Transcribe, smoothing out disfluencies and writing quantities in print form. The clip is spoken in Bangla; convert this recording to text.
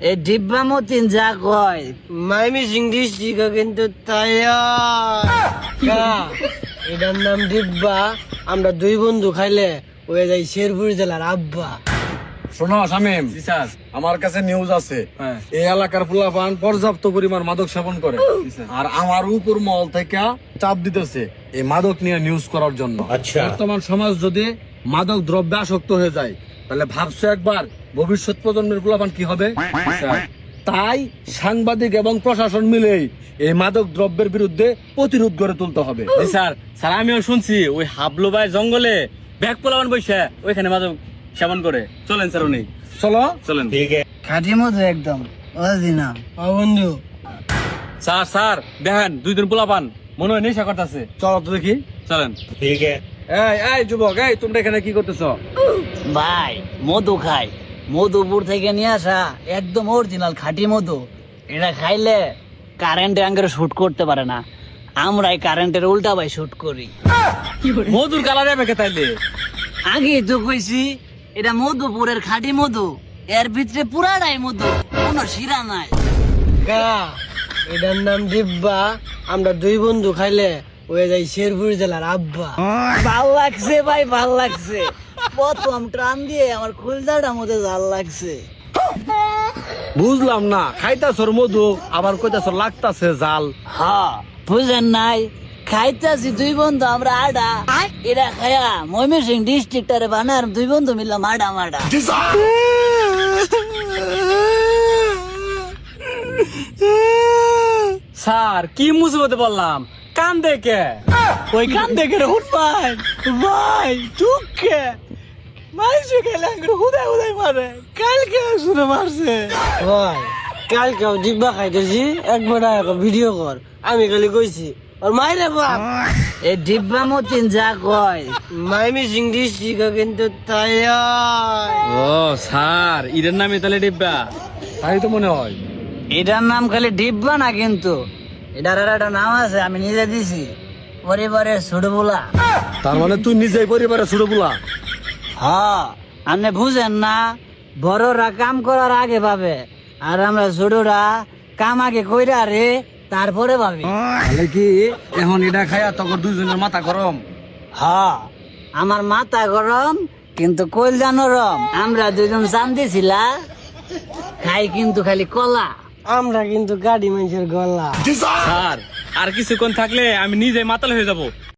এই ডিব্বা মতিন যা কয় মাইমি সিং ডিস্ট্রিক্ট কিন্তু তাই এটার নাম ডিব্বা। আমরা দুই বন্ধু খাইলে ওই যাই শেরপুর জেলার আব্বা। শোনো শামিম, আমার কাছে নিউজ আছে। এই এলাকার পোলাপান পর্যাপ্ত পরিমাণ মাদক সেবন করে, আর আমার উপর মহল থেকে চাপ দিতেছে এই মাদক নিয়ে নিউজ করার জন্য। বর্তমান সমাজ যদি মাদক দ্রব্যে আসক্ত হয়ে যায়, তাহলে ভাবছো একবার ভবিষ্যৎ প্রজন্মের পোলাপান কি হবে। তাই সাংবাদিক এবং প্রশাসন মিলেই এই মাদক দ্রব্যের বিরুদ্ধে প্রতিরোধ গড়ে তুলতে হবে। স্যার স্যার আমিও শুনছি ওই হাবলু ভাই জঙ্গলে ব্যাগ পোলাবান বসে ওইখানে মাদক সেবন করে। চলেন স্যার উনি চলো চলেন। খাঁটি মতো একদম অরিজিনাল বন্ধু। স্যার স্যার দেখেন দুই দিন পোলাপান মনে হয় নেশা করতেছে। চলো তো দেখি। চলেন। এই যুবক, এই তোমরা এখানে কি করতেছ? ভাই মধু খাই, মধুপুর থেকে নিয়ে আসা একদম অরিজিনাল খাঁটি মধু। এটা খাইলে কারেন্টে আঙ্গের শুট করতে পারে না, আমরাই কারেন্টের উল্টা ভাই শুট করি। মধুর কালার যাবে তাইলে? আগে তো কইছি এটা মধুপুরের খাঁটি মধু, এর ভিতরে পুরাটাই মধু, কোনো শিরা নাই। এটার নাম ডিব্বা। আমরা দুই বন্ধু খাইলে ওই যাই শেরপুর জেলার আব্বা। ভাল লাগছে ভাই, ভাল লাগছে। প্রথম টান দিয়ে আমার খুলদাটা মধ্যে জাল লাগছে। বুঝলাম না, খাইতাছর মধু আবার কইতাছর লাগতাছে জাল। হ্যাঁ বুঝেন নাই, খাইতাছি দুই বন্ধু আমরা আডা। এরা খায়া ময়মনসিংহ ডিস্ট্রিক্টারে বানার দুই বন্ধু মিললাম আডা মাডা। স্যার কি মুসিবতে বললাম, কান দেখে ওই কান দেখে হুট ভাই ভাই চুপকে মাইসে গেলে আঙ্গুর হুদাই হুদাই মারে। কালকে শুনে মারছে ভাই, কালকেও ডিব্বা খাইতেছি একবার ভিডিও কর। আমি খালি কইছি আর মাইরে বাপ এই ডিব্বা মতিন যা কয় মাইমি সিং ডিস্ট্রিক্ট কিন্তু তাই। ও স্যার এর নামে তাহলে ডিব্বা? তাই তো মনে হয়। এটার নাম খালি ডিব্বা না, কিন্তু এটার আর একটা নাম আছে, আমি নিজে দিছি, পরিবারের ছোট বোলা। তার মানে তুই নিজেই পরিবারের ছোট পোলা? হ্যাঁ, আপনি বুঝেন না, বড়রা কাম করার আগে ভাবে, আর আমরা ছোটরা কাম আগে কইরা রে তারপরে ভাবি। তাহলে কি এখন এটা খায়া তখন দুইজনের মাথা গরম? হ্যাঁ, আমার মাথা গরম কিন্তু কইলজা নরম। আমরা দুজন চান্দিছিলা খাই কিন্তু খালি কলা, আমরা কিন্তু গাড়ি মানুষের গলা। স্যার আর কিছুক্ষণ থাকলে আমি নিজে মাতাল হয়ে যাব।